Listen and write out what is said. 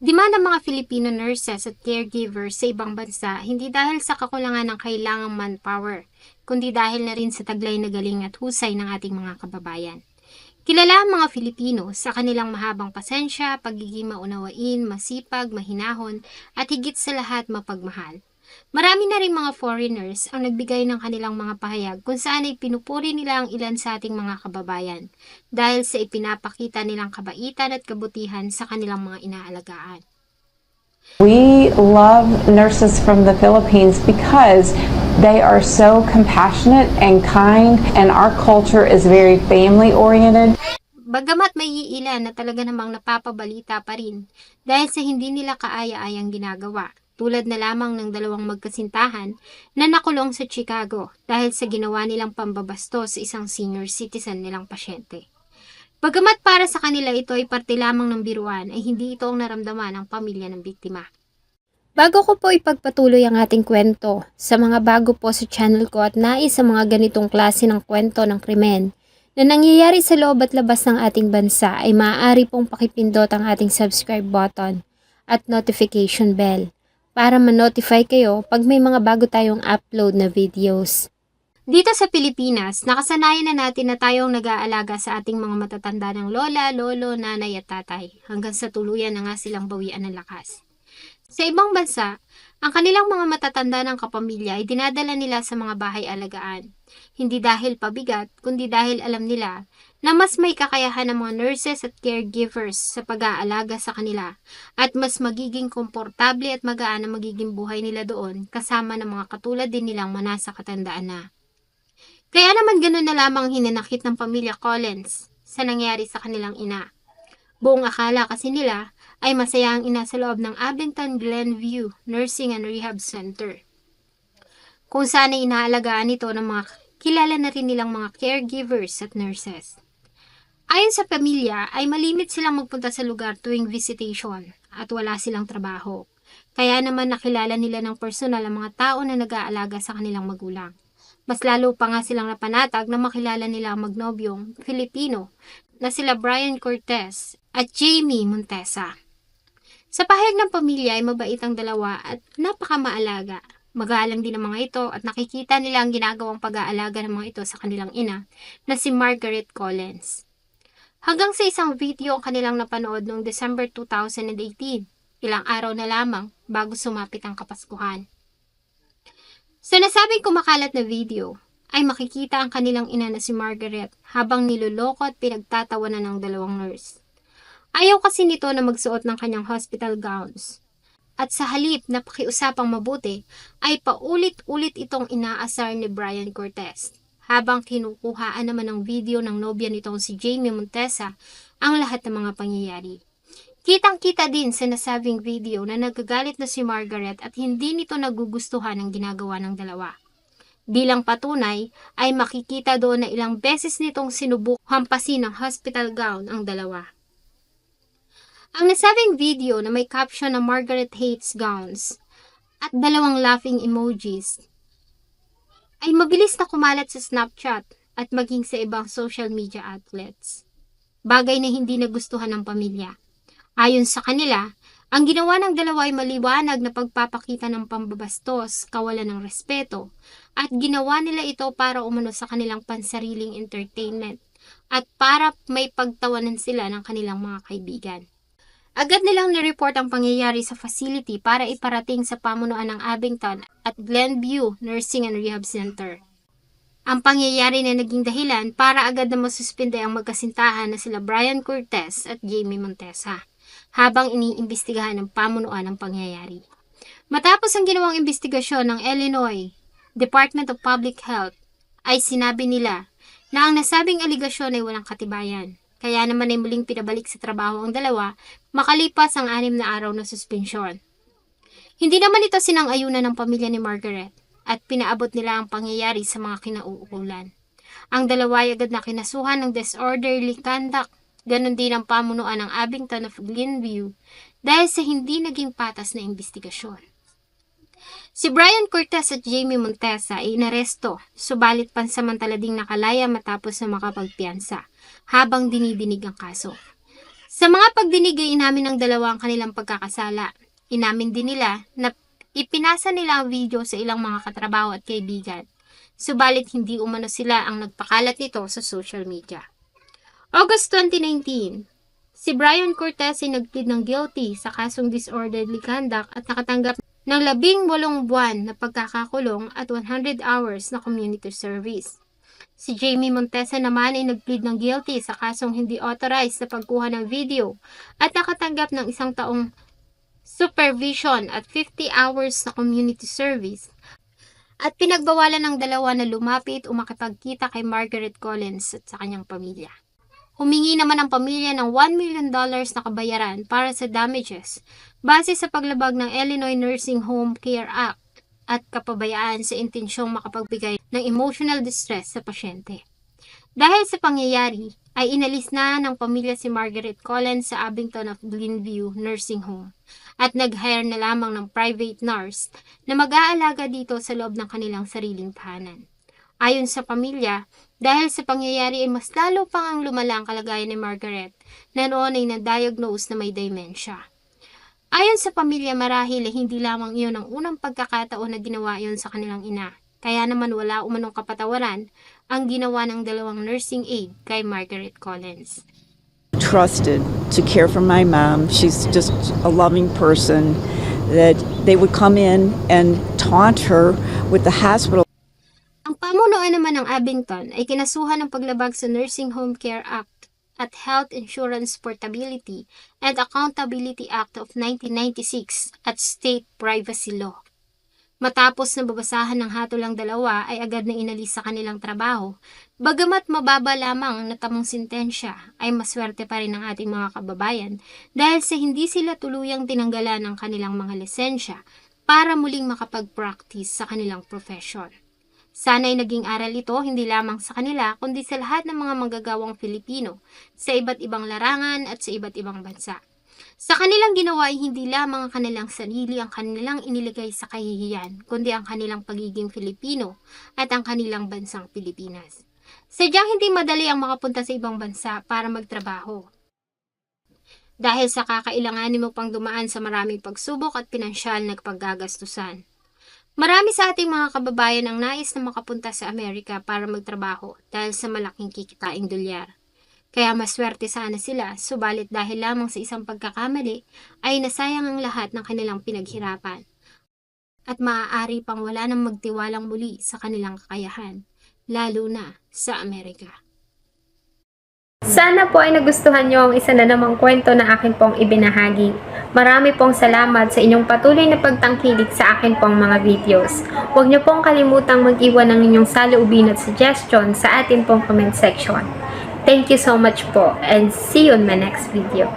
Demand ng mga Filipino nurses at caregivers sa ibang bansa hindi dahil sa kakulangan ng kailangang manpower, kundi dahil na rin sa taglay na galing at husay ng ating mga kababayan. Kilala ang mga Filipino sa kanilang mahabang pasensya, pagiging maunawain, masipag, mahinahon, at higit sa lahat mapagmahal. Marami na rin mga foreigners ang nagbigay ng kanilang mga pahayag kung saan ay pinupuri nila ang ilan sa ating mga kababayan dahil sa ipinapakita nilang kabaitan at kabutihan sa kanilang mga inaalagaan. We love nurses from the Philippines because they are so compassionate and kind, and our culture is very family-oriented. Bagamat may iilan na talaga namang napapabalita pa rin dahil sa hindi nila kaaya-ayang ginagawa, tulad na lamang ng dalawang magkasintahan na nakulong sa Chicago dahil sa ginawa nilang pambabastos sa isang senior citizen nilang pasyente. Bagamat para sa kanila ito ay parte lamang ng biruan, ay hindi ito ang naramdaman ng pamilya ng biktima. Bago ko po ipagpatuloy ang ating kwento, sa mga bago po sa channel ko at nais sa mga ganitong klase ng kwento ng krimen na nangyayari sa loob at labas ng ating bansa ay maaari pong pakipindot ang ating subscribe button at notification bell para ma-notify kayo pag may mga bago tayong upload na videos. Dito sa Pilipinas, nakasanayan na natin na tayong nag-aalaga sa ating mga matatanda ng lola, lolo, nanay at tatay hanggang sa tuluyan na nga silang bawian ng lakas. Sa ibang bansa, ang kanilang mga matatanda ng kapamilya ay dinadala nila sa mga bahay alagaan. Hindi dahil pabigat, kundi dahil alam nila na mas may kakayahan ng mga nurses at caregivers sa pag-aalaga sa kanila at mas magiging komportable at magaan ang magiging buhay nila doon kasama ng mga katulad din nilang manasa katandaan na. Kaya naman ganoon na lamang hinanakit ng pamilya Collins sa nangyari sa kanilang ina. Buong akala kasi nila ay masaya ang ina sa loob ng Abington Glenview Nursing and Rehab Center, kung saan ay inaalagaan ito ng mga kilala na rin nilang mga caregivers at nurses. Ayon sa pamilya ay malimit silang magpunta sa lugar tuwing visitation at wala silang trabaho. Kaya naman nakilala nila ng personal ang mga tao na nag-aalaga sa kanilang magulang. Mas lalo pa nga silang napanatag na makilala nila ang magnobyong Filipino na sila Brian Cortez at Jamie Montesa. Sa pahayag ng pamilya ay mabait ang dalawa at napakamaalaga. Magalang din ang mga ito at nakikita nila ang ginagawang pag-aalaga ng mga ito sa kanilang ina na si Margaret Collins. Hanggang sa isang video ang kanilang napanood noong December 2018, ilang araw na lamang bago sumapit ang Kapaskuhan. Sa nasabing kumakalat na video, ay makikita ang kanilang ina na si Margaret habang niloloko at pinagtatawanan ng dalawang nurse. Ayaw kasi nito na magsuot ng kanyang hospital gowns. At sa halip na pakiusapang mabuti, ay paulit-ulit itong inaasar ni Brian Cortez. Habang kinukuhaan naman ng video ng nobya nitong si Jamie Montesa ang lahat ng mga pangyayari. Kitang-kita din sa nasabing video na nagagalit na si Margaret at hindi nito nagugustuhan ang ginagawa ng dalawa. Bilang patunay ay makikita doon na ilang beses nitong sinubuk hampasin ng hospital gown ang dalawa. Ang nasabing video na may caption na Margaret hates gowns at dalawang laughing emojis ay mabilis na kumalat sa Snapchat at maging sa ibang social media outlets. Bagay na hindi nagustuhan ng pamilya. Ayon sa kanila, ang ginawa ng dalawa ay maliwanag na pagpapakita ng pambabastos, kawalan ng respeto, at ginawa nila ito para umano sa kanilang pansariling entertainment at para may pagtawanan sila ng kanilang mga kaibigan. Agad nilang nireport ang pangyayari sa facility para iparating sa pamunuan ng Abington at Glenview Nursing and Rehab Center. Ang pangyayari na naging dahilan para agad na masuspinde ang magkasintahan na sila Brian Cortez at Jamie Montesa habang iniimbestigahan ng pamunuan ang pangyayari. Matapos ang ginawang investigasyon ng Illinois Department of Public Health, ay sinabi nila na ang nasabing aligasyon ay walang katibayan. Kaya naman ay muling pinabalik sa trabaho ang dalawa makalipas ang 6 na araw na suspensyon. Hindi naman ito sinang-ayunan ng pamilya ni Margaret at pinaabot nila ang pangyayari sa mga kinauukulan. Ang dalawa ay agad na kinasuhan ng disorderly conduct. Ganon din ang pamunuan ng Abington of Glenview dahil sa hindi naging patas na investigasyon. Si Brian Cortez at Jamie Montesa ay inaresto, subalit pansamantala ding nakalaya matapos na makapagpiyansa habang dinidinig ang kaso. Sa mga pagdinig ay inamin ng dalawa ang kanilang pagkakasala. Inamin din nila na ipinasa nila ang video sa ilang mga katrabaho at kaibigan. Subalit hindi umano sila ang nagpakalat nito sa social media. August 2019, si Brian Cortez ay nagplead ng guilty sa kasong disorderly conduct at nakatanggap ng 18 buwan na pagkakakulong at 100 hours na community service. Si Jamie Montesa naman ay nagplead ng guilty sa kasong hindi authorized na pagkuha ng video at nakatanggap ng 1 taong supervision at 50 hours na community service. At pinagbawalan ng dalawa na lumapit o makipagkita kay Margaret Collins at sa kanyang pamilya. Humingi naman ang pamilya ng $1 million na kabayaran para sa damages base sa paglabag ng Illinois Nursing Home Care Act at kapabayaan sa intensyong makapagbigay ng emotional distress sa pasyente. Dahil sa pangyayari, ay inalis na ng pamilya si Margaret Collins sa Abington of Glenview Nursing Home at nag-hire na lamang ng private nurse na mag-aalaga dito sa loob ng kanilang sariling tahanan. Ayon sa pamilya, dahil sa pangyayari ay mas lalo pang ang lumala ang kalagayan ni Margaret na noon ay na-diagnose na may dementia. Ayon sa pamilya, marahil ay hindi lamang iyon ang unang pagkakataon na ginawa iyon sa kanilang ina. Kaya naman wala umanong kapatawaran ang ginawa ng dalawang nursing aide kay Margaret Collins. Trusted to care for my mom. She's just a loving person that they would come in and taunt her with the hospital. Ang pamunuan naman ng Abington ay kinasuhan ng paglabag sa Nursing Home Care Act at Health Insurance Portability and Accountability Act of 1996 at State Privacy Law. Matapos na babasahan ng hatol ang dalawa ay agad na inalis sa kanilang trabaho. Bagamat mababa lamang ang natamong sintensya, ay maswerte pa rin ang ating mga kababayan dahil sa hindi sila tuluyang tinanggalan ng kanilang mga lisensya para muling makapag-practice sa kanilang profession. Sana'y naging aral ito hindi lamang sa kanila kundi sa lahat ng mga manggagawang Pilipino sa iba't ibang larangan at sa iba't ibang bansa. Sa kanilang ginawa ay hindi lamang ang kanilang sarili ang kanilang inilagay sa kahihiyan, kundi ang kanilang pagiging Filipino at ang kanilang bansang Pilipinas. Sadyang hindi madali ang makapunta sa ibang bansa para magtrabaho. Dahil sa kakailanganin mo pang dumaan sa maraming pagsubok at pinansyal na paggagastusan. Marami sa ating mga kababayan ang nais na makapunta sa Amerika para magtrabaho dahil sa malaking kikitaing dolyar. Kaya maswerte sana sila, subalit dahil lamang sa isang pagkakamali ay nasayang ang lahat ng kanilang pinaghirapan. At maaari pang wala nang magtiwalang muli sa kanilang kakayahan, lalo na sa Amerika. Sana po ay nagustuhan nyo ang isa na namang kwento na akin pong ibinahagi. Marami pong salamat sa inyong patuloy na pagtangkilik sa akin pong mga videos. Huwag nyo pong kalimutang mag-iwan ng inyong saloobin at suggestion sa atin pong comment section. Thank you so much po and see you in my next video.